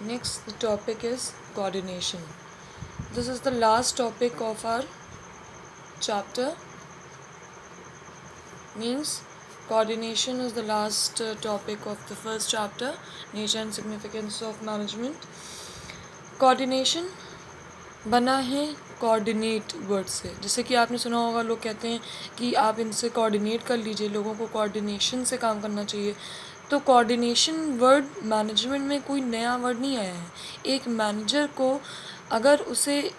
Next, the topic is coordination. This is the last topic of our chapter. Means coordination is the last topic of the first chapter, nature and significance of management. Coordination बना है coordinate word से. जैसे कि आपने सुना होगा, लोग कहते हैं कि आप इनसे कोऑर्डिनेट कर लीजिए, लोगों को कोऑर्डिनेशन से काम करना चाहिए. तो कोऑर्डिनेशन वर्ड मैनेजमेंट में कोई नया वर्ड नहीं आया है. एक मैनेजर को अगर उसे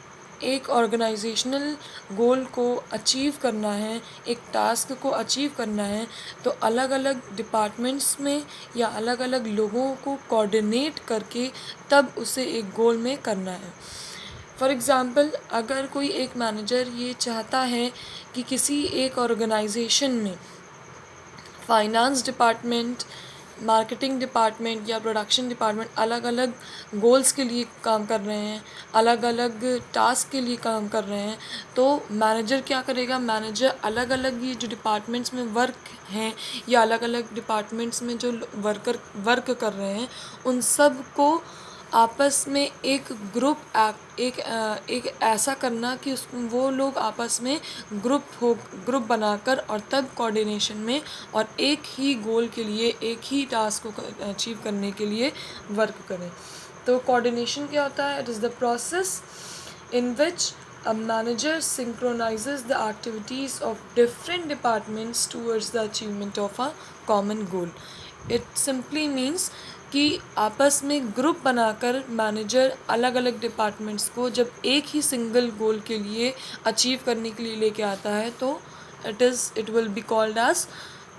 एक ऑर्गेनाइजेशनल गोल को अचीव करना है, एक टास्क को अचीव करना है, तो अलग अलग डिपार्टमेंट्स में या अलग अलग लोगों को कोऑर्डिनेट करके तब उसे एक गोल में करना है. फॉर एग्ज़ाम्पल, अगर कोई एक मैनेजर ये चाहता है कि किसी एक ऑर्गेनाइजेशन में फाइनेंस डिपार्टमेंट, मार्केटिंग डिपार्टमेंट या प्रोडक्शन डिपार्टमेंट अलग अलग गोल्स के लिए काम कर रहे हैं, अलग अलग टास्क के लिए काम कर रहे हैं, तो मैनेजर क्या करेगा? मैनेजर अलग अलग ये जो डिपार्टमेंट्स में वर्क हैं या अलग अलग डिपार्टमेंट्स में जो वर्क कर रहे हैं, उन सब को आपस में एक ऐसा करना कि वो लोग आपस में ग्रुप बनाकर और तब कोऑर्डिनेशन में और एक ही गोल के लिए, एक ही टास्क को अचीव करने के लिए वर्क करें. तो कोऑर्डिनेशन क्या होता है? It is the process in which a manager synchronizes the activities of different departments towards the achievement of a common goal. It simply means कि आपस में ग्रुप बनाकर मैनेजर अलग अलग डिपार्टमेंट्स को जब एक ही सिंगल गोल के लिए अचीव करने के लिए लेके आता है, तो it will be called as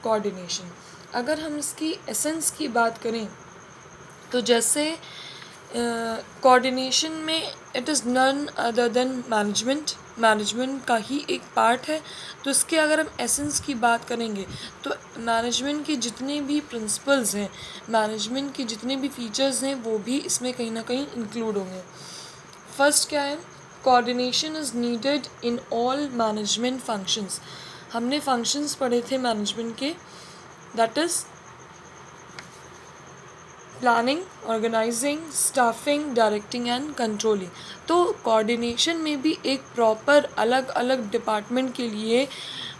coordination. अगर हम इसकी एसेंस की बात करें, तो जैसे कोऑर्डिनेशन में it is none other than management का ही एक पार्ट है. तो इसके अगर हम एसेंस की बात करेंगे, तो मैनेजमेंट के जितने भी प्रिंसिपल्स हैं, मैनेजमेंट के जितने भी फीचर्स हैं, वो भी इसमें कहीं ना कहीं इंक्लूड होंगे. फर्स्ट क्या है? Coordination is needed in all management functions. हमने फंक्शंस पढ़े थे मैनेजमेंट के, that is planning, organizing, staffing, directing and controlling. तो कोऑर्डिनेशन में भी एक प्रॉपर अलग अलग डिपार्टमेंट के लिए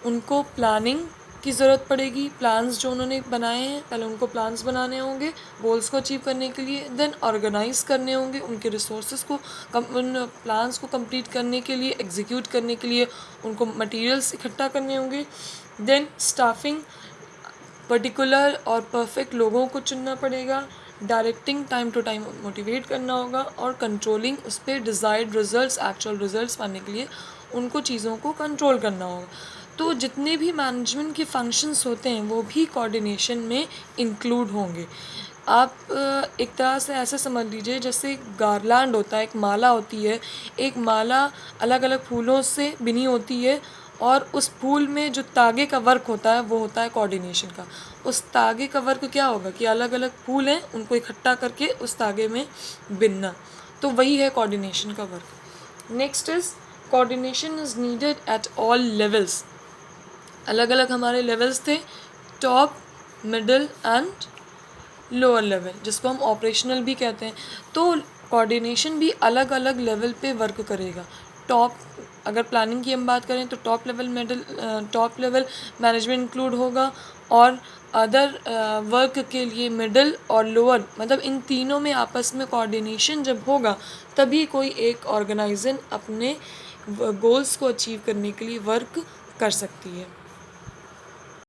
उनको प्लानिंग की ज़रूरत पड़ेगी. प्लान्स जो उन्होंने बनाए हैं, पहले उनको प्लान्स बनाने होंगे गोल्स को अचीव करने के लिए. देन ऑर्गेनाइज करने होंगे उनके रिसोर्सेज को, उन प्लान्स को कंप्लीट करने के लिए, एग्जीक्यूट करने के लिए उनको मटेरियल्स इकट्ठा करने होंगे. देन स्टाफिंग, पर्टिकुलर और परफेक्ट लोगों को चुनना पड़ेगा. Directing, time to time motivate करना होगा. और कंट्रोलिंग, उस पर डिज़ायर्ड रिजल्ट्स, एक्चुअल रिजल्ट्स पाने के लिए उनको चीज़ों को कंट्रोल करना होगा. तो जितने भी मैनेजमेंट के फंक्शंस होते हैं वो भी कोऑर्डिनेशन में इंक्लूड होंगे. आप एक तरह से ऐसे समझ लीजिए जैसे गार्लैंड होता है, एक माला होती है. एक माला अलग अलग फूलों से बिनी होती है और उस फूल में जो तागे का वर्क होता है वो होता है कोऑर्डिनेशन का. उस तागे का वर्क क्या होगा कि अलग अलग फूल हैं, उनको इकट्ठा करके उस तागे में बिनना. तो वही है कोऑर्डिनेशन का work. Next is coordination is needed at all levels. अलग अलग हमारे लेवल्स थे, top, middle and lower level, जिसको हम ऑपरेशनल भी कहते हैं. तो कोऑर्डिनेशन भी अलग अलग लेवल पे वर्क करेगा. टॉप, अगर प्लानिंग की हम बात करें तो टॉप लेवल मैनेजमेंट इंक्लूड होगा, और अदर वर्क के लिए मिडल और लोअर, मतलब इन तीनों में आपस में कोऑर्डिनेशन जब होगा तभी कोई एक ऑर्गेनाइजेशन अपने गोल्स को अचीव करने के लिए वर्क कर सकती है.